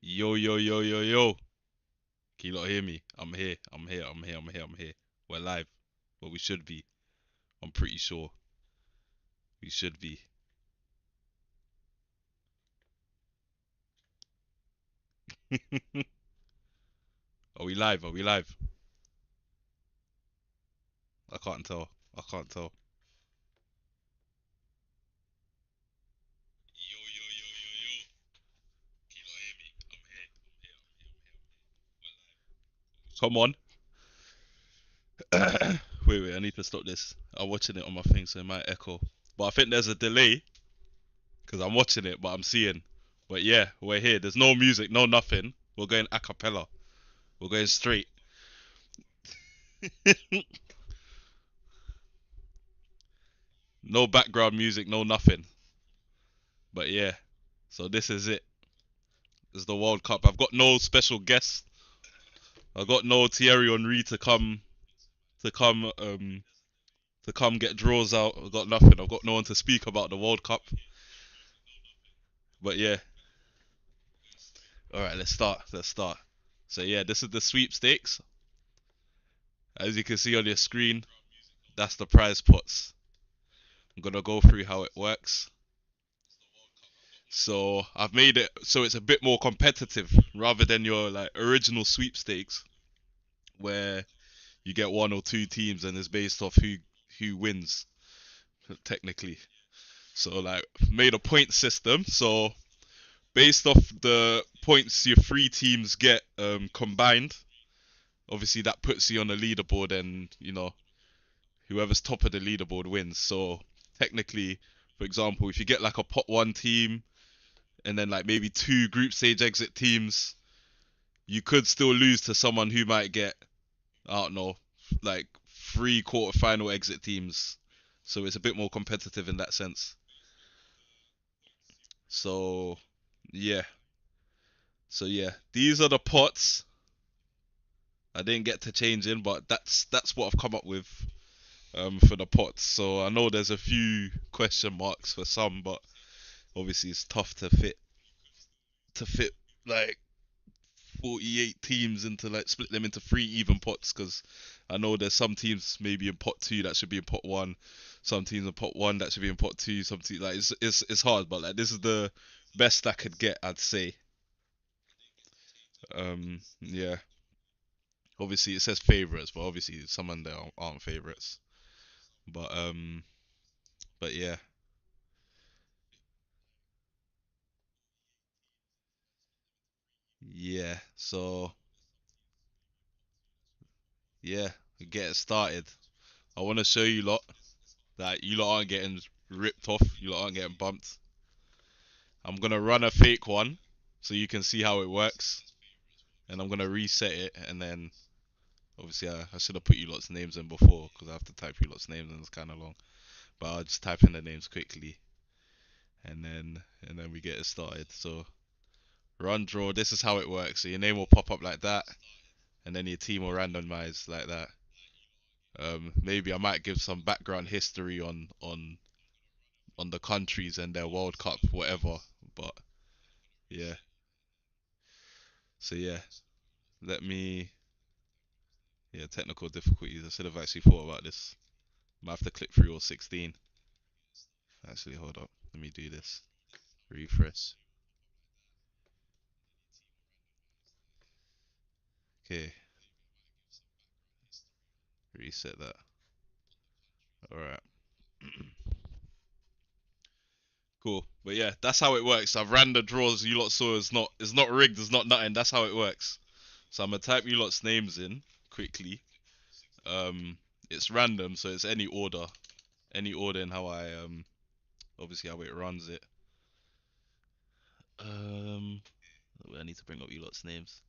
Yo, yo, yo, yo, yo. Can you not hear me? I'm here. I'm here. I'm here. I'm here. I'm here. We're live. But we should be. I'm pretty sure. We should be. Are we live? Are we live? I can't tell. I can't tell. Yo, yo, yo, yo, yo. Can you not hear me? I'm here. I'm here. I'm here. I'm here. Come on. Wait, wait. I need to stop this. I'm watching it on my thing, so it might echo. But I think there's a delay because I'm watching it, but I'm seeing. But yeah, we're here. There's no music, no nothing. We're going a cappella. We're going straight. No background music, no nothing. But yeah, so this is it. This is the World Cup. I've got no special guests. I've got no Thierry Henry to come to come get draws out. I've got nothing. I've got no one to speak about the World Cup. But yeah, all right, let's start. Let's start. So yeah, this is the sweepstakes. As you can see on your screen, that's the prize pots. I'm gonna go through how it works. So I've made it so it's a bit more competitive rather than your like original sweepstakes where you get one or two teams and it's based off who wins technically. So like made a point system. So based off the points your three teams get combined, obviously that puts you on the leaderboard, and whoever's top of the leaderboard wins. So technically, for example, if you get like a pot one team and then like maybe two group stage exit teams, you could still lose to someone who might get, I don't know, like three quarter-final exit teams. So it's a bit more competitive in that sense. So yeah, so yeah, these are the pots. I didn't get to change in, but that's what I've come up with for the pots. So I know there's a few question marks for some, but obviously it's tough to fit like 48 teams into like split them into three even pots, because I know there's some teams maybe in pot two that should be in pot one, some teams in pot one that should be in pot two, some teams like it's hard, but like this is the best I could get, I'd say. Yeah, obviously it says favorites, but obviously some of them aren't favorites. But yeah, yeah. So yeah, get it started. I want to show you lot that you lot aren't getting ripped off, you lot aren't getting bumped. I'm gonna run a fake one so you can see how it works, and I'm gonna reset it, and then obviously I should have put you lot's names in before because I have to type you lot's names and it's kind of long. But I'll just type in the names quickly, and then we get it started. So run draw. This is how it works. So your name will pop up like that, and then your team will randomize like that. Maybe I might give some background history on the countries and their World Cup, whatever. But yeah, so yeah, let me. Yeah, technical difficulties. I should have actually thought about this. Might have to click through all 16. Actually, hold up. Let me do this. Refresh. Okay, reset that. Alright. Cool. But yeah, that's how it works. I've ran the draws you lot saw. It's not rigged, it's not nothing. That's how it works. So I'm gonna type you lot's names in quickly. Um it's random, so it's any order. Any order in how I obviously how it runs it. Um I need to bring up you lot's names.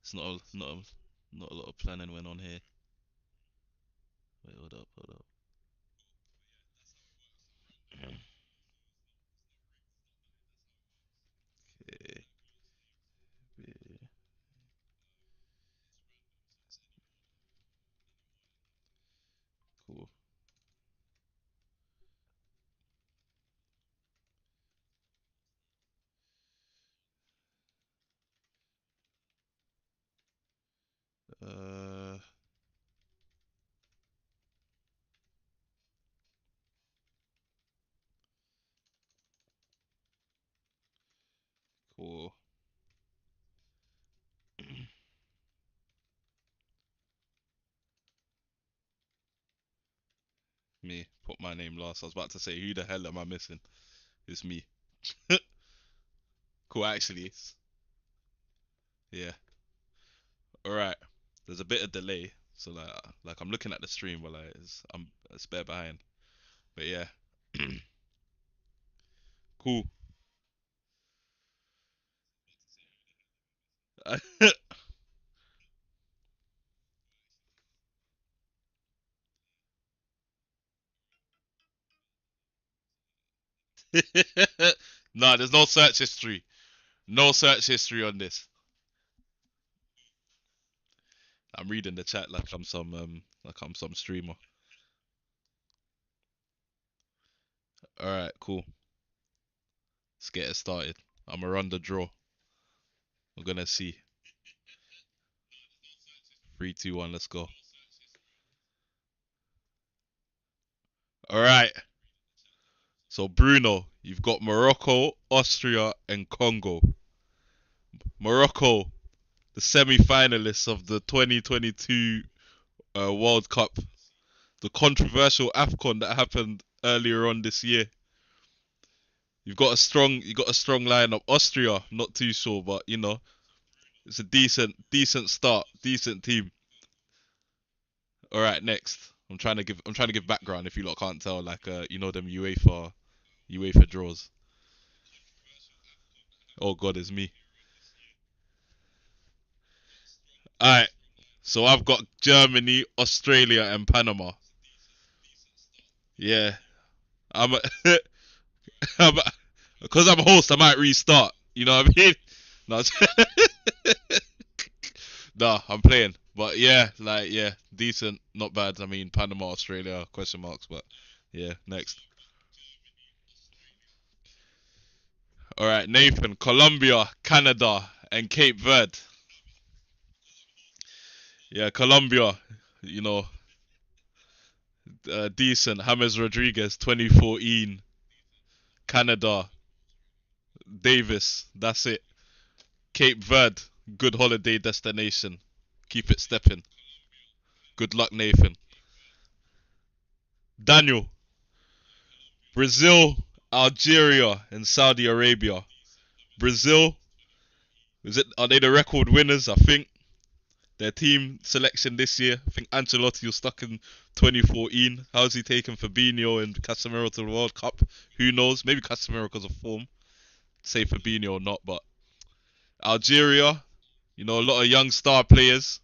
It's not a lot of planning went on here. Wait, hold up, hold up. Okay, yeah, cool. for me. Put my name last. I was about to say, who the hell am I missing? It's me. Cool, actually. Yeah. All right. There's a bit of delay, so like I'm looking at the stream, but like I'm a spare behind. But yeah. Cool. Nah, there's no search history. No search history on this. I'm reading the chat like I'm some streamer. All right, cool. Let's get it started. I'm gonna run the draw. We're gonna see. 3, 2, 1. Let's go. All right. So Bruno, you've got Morocco, Austria, and Congo. Morocco, the semi-finalists of the 2022 World Cup, the controversial AFCON that happened earlier on this year. You got a strong lineup. Austria, not too sure, but you know, it's a decent start, decent team. All right, next. I'm trying to give background if you lot can't tell, like you know them UEFA draws. Oh God, it's me. All right, so I've got Germany, Australia, and Panama. Yeah, I'm I'm because I'm a host. I might restart. You know what I mean? No, nah, I'm playing. But yeah, like yeah, decent, not bad. I mean, Panama, Australia, question marks, but yeah, next. All right, Nathan, Colombia, Canada, and Cape Verde. Yeah, Colombia, you know, decent. James Rodriguez, 2014. Canada, Davis. That's it. Cape Verde, good holiday destination. Keep it stepping. Good luck, Nathan. Daniel, Brazil, Algeria, and Saudi Arabia. Brazil, are they the record winners? I think their team selection this year. I think Ancelotti was stuck in 2014. How's he taken Fabinho and Casemiro to the World Cup? Who knows? Maybe Casemiro because of form. Say Fabinho or not, but Algeria, you know, a lot of young star players.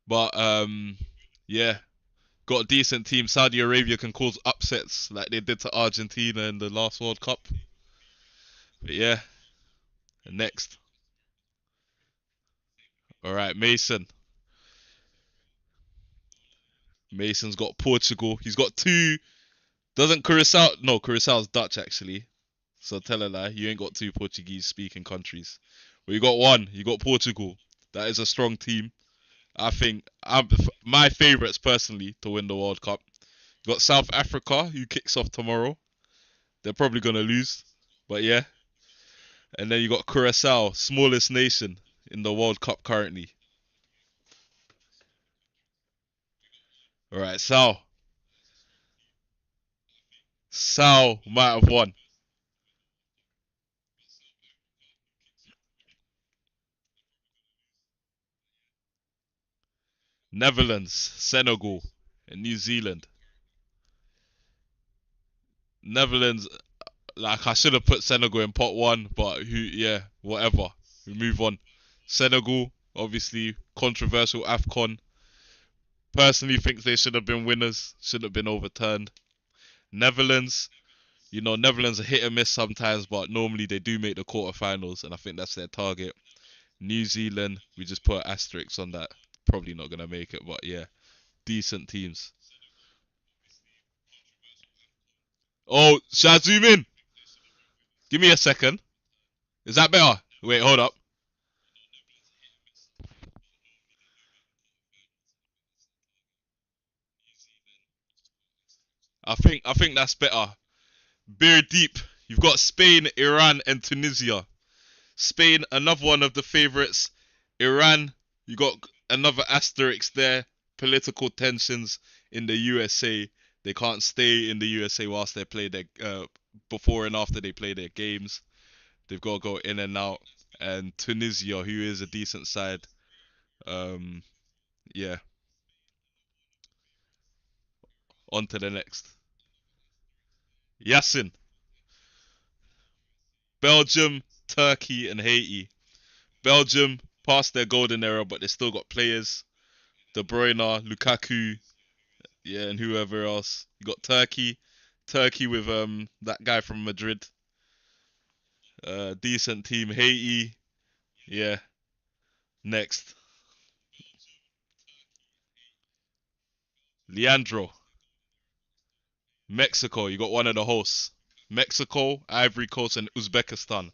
But yeah, got a decent team. Saudi Arabia can cause upsets like they did to Argentina in the last World Cup. But yeah, next. All right, Mason. Mason's got Portugal. He's got two. Doesn't Curacao? No, Curaçao's Dutch actually. So tell a lie. You ain't got two Portuguese speaking countries. But you got one. You got Portugal. That is a strong team. I think my favourites personally to win the World Cup. You got South Africa, who kicks off tomorrow. They're probably gonna lose, but yeah. And then you got Curacao, smallest nation in the World Cup currently. All right, Sal might have won. Netherlands, Senegal, and New Zealand. Netherlands, like I should have put Senegal in pot one, but who? Yeah, whatever. We move on. Senegal, obviously controversial Afcon. Personally, think they should have been winners. Should have been overturned. Netherlands, you know, Netherlands are hit and miss sometimes, but normally they do make the quarterfinals, and I think that's their target. New Zealand, we just put asterisks on that. Probably not gonna make it, but yeah, decent teams. Oh, should I zoom in? Give me a second. Is that better? Wait, hold up. I think that's better. Beer deep. You've got Spain, Iran, and Tunisia. Spain, another one of the favourites. Iran, you got another asterisk there. Political tensions in the USA. They can't stay in the USA whilst they play their before and after they play their games. They've got to go in and out. And Tunisia, who is a decent side. Um, yeah. On to the next. Yassin, Belgium, Turkey, and Haiti. Belgium past their golden era, but they still got players. De Bruyne, Lukaku, yeah, and whoever else. You got Turkey, Turkey with that guy from Madrid. Decent team. Haiti, yeah. Next, Leandro, Mexico. You got one of the hosts. Mexico, Ivory Coast, and Uzbekistan.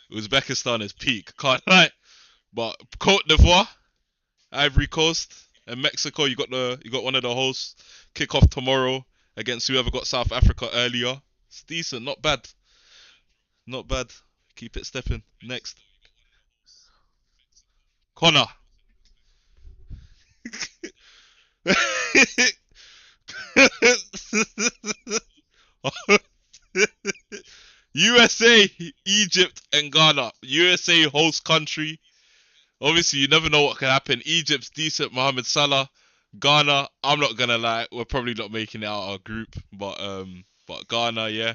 Uzbekistan is peak, can't lie. But Cote d'Ivoire, Ivory Coast, and Mexico. You got one of the hosts. Kick off tomorrow against whoever got South Africa earlier. It's decent, not bad, not bad. Keep it stepping. Next, Connor. USA, Egypt, and Ghana. USA host country. Obviously, you never know what can happen. Egypt's decent. Mohamed Salah. Ghana, I'm not gonna lie, we're probably not making it out our group, but Ghana, yeah,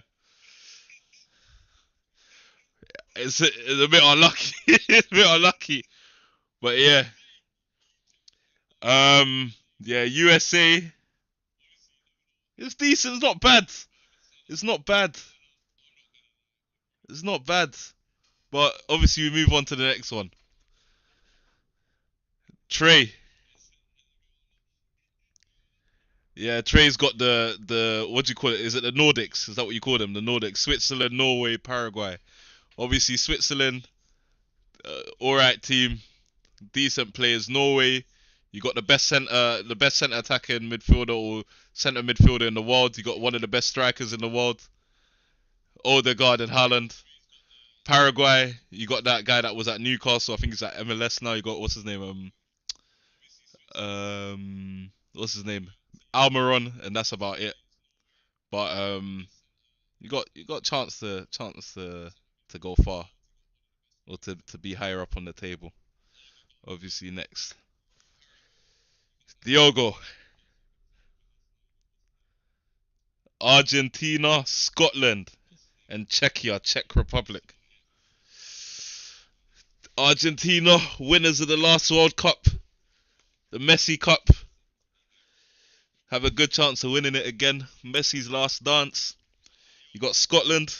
it's a bit unlucky. It's a bit unlucky, but yeah, yeah, USA, it's decent. It's not bad. It's not bad. It's not bad. But obviously, we move on to the next one. Trey. Yeah, Trey's got the what do you call it? Is it the Nordics? Is that what you call them? The Nordics: Switzerland, Norway, Paraguay. Obviously, Switzerland, all right team, decent players. Norway, you got the best centre attacker in midfielder or centre midfielder in the world. You got one of the best strikers in the world, Odegaard and Haaland. Paraguay, you got that guy that was at Newcastle. I think he's at MLS now. You got what's his name? What's his name? Almiron, and that's about it. But you got chance to go far or to be higher up on the table. Obviously next, Diogo, Argentina, Scotland, and Czechia, Czech Republic. Argentina, winners of the last World Cup, the Messi Cup, have a good chance of winning it again. Messi's last dance. You got Scotland,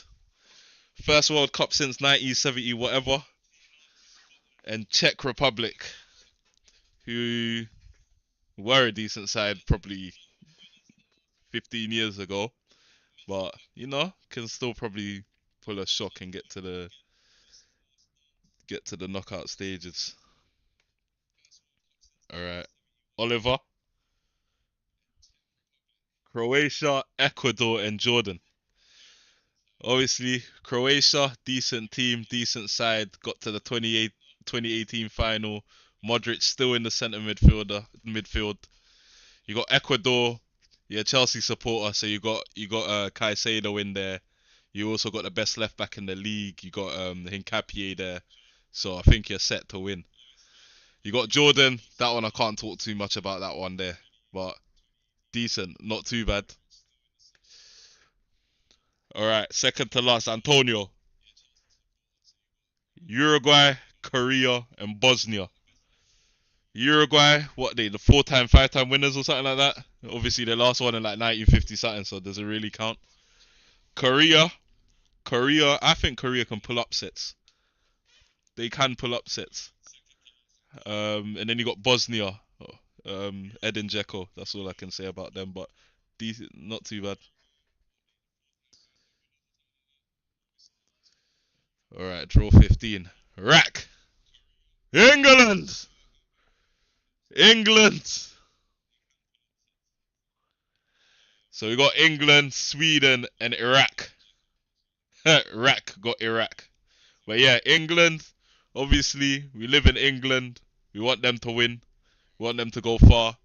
first World Cup since 1970 whatever, and Czech Republic, who were a decent side probably 15 years ago, but can still probably pull a shock and get to the knockout stages. All right, Oliver, Croatia, Ecuador, and Jordan. Obviously, Croatia, decent team, decent side, got to the 2018 final. Modric still in the centre midfield. You got Ecuador, yeah, Chelsea supporter, so you got Caicedo in there. You also got the best left back in the league. You got Hincapié there, so I think you're set to win. You got Jordan. That one I can't talk too much about that one there, but decent, not too bad. All right, second to last, Antonio. Uruguay, Korea, and Bosnia. Uruguay, what they the four-time, five-time winners or something like that. Obviously, the last one in like 1950 something, so does it really count? Korea, I think Korea can pull upsets. They can pull upsets. And then you got Bosnia, Edin Dzeko. That's all I can say about them, but decent, not too bad. All right, draw 15. Rack, England, England. So we got England, Sweden, and Iraq. Iraq got Iraq. But yeah, England. Obviously, we live in England. We want them to win. We want them to go far.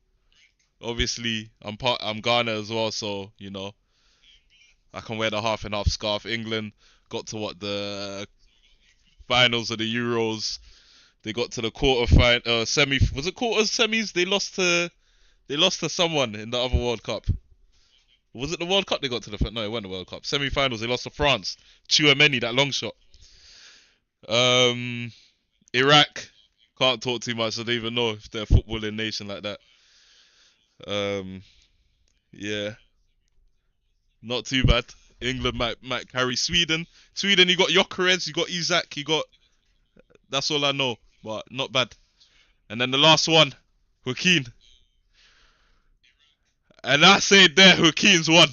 Obviously, I'm Ghana as well, so I can wear the half and half scarf. England got to what the finals of the Euros. They got to the semi. Was it quarters, semis? They lost to someone in the other World Cup. Was it the World Cup they got to the? No, it wasn't the World Cup. Semi-finals. They lost to France. Chouameni, that long shot. Um, Iraq. Can't talk too much. I don't even know if they're a footballing nation like that. Um, yeah, not too bad. England might carry Sweden. Sweden, you got Jokeres, you got Isak, you got. That's all I know, but not bad. And then the last one, Joaquin. And I say there, Joaquin's won.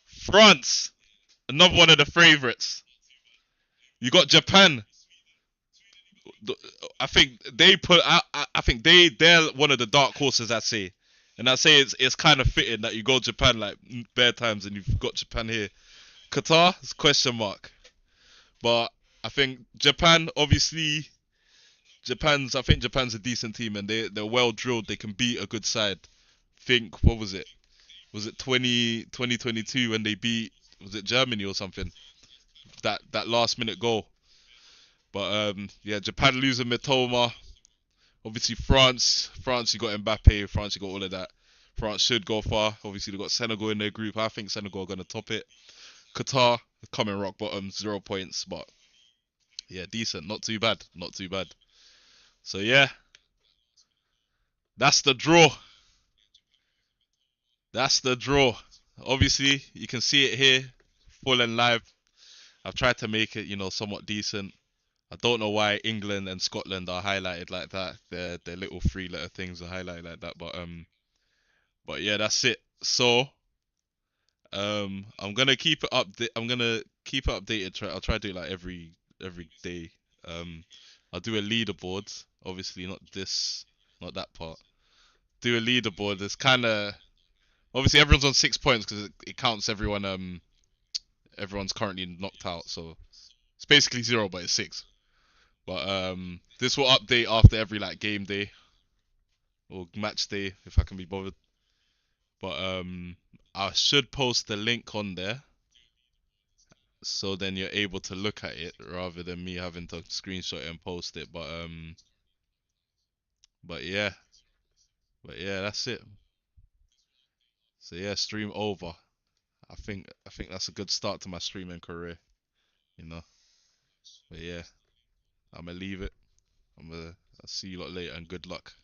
France, another one of the favourites. You got Japan. I think they put. I think they're one of the dark horses. I say, and I say it's kind of fitting that you go Japan like bare times, and you've got Japan here. Qatar is question mark, but I think Japan obviously. I think Japan's a decent team, and they're well drilled. They can beat a good side. Think what was it? Was it 2022 when they beat? Was it Germany or something? That last minute goal. But yeah, Japan losing Mitoma. Obviously, France, you got Mbappe. France, you got all of that. France should go far. Obviously, they got Senegal in their group. I think Senegal are gonna top it. Qatar coming rock bottom, 0 points, but yeah, decent. Not too bad. Not too bad. So yeah, that's the draw. That's the draw. Obviously, you can see it here, full and live. I've tried to make it, somewhat decent. I don't know why England and Scotland are highlighted like that. Their little three-letter things are highlighted like that. But yeah, that's it. So I'm gonna keep it up. I'm gonna keep it updated. I'll try to do it like every day. Um, I'll do a leaderboard. Obviously, not that part. Do a leaderboard. It's kind of obviously everyone's on 6 points because it counts everyone. Everyone's currently knocked out, so it's basically zero, but it's six. But this will update after every like game day or match day if I can be bothered. But I should post the link on there so then you're able to look at it rather than me having to screenshot it and post it. But yeah, that's it. So yeah, stream over. I think that's a good start to my streaming career, you know. But yeah, I'm gonna leave it. I'll see you lot later and good luck.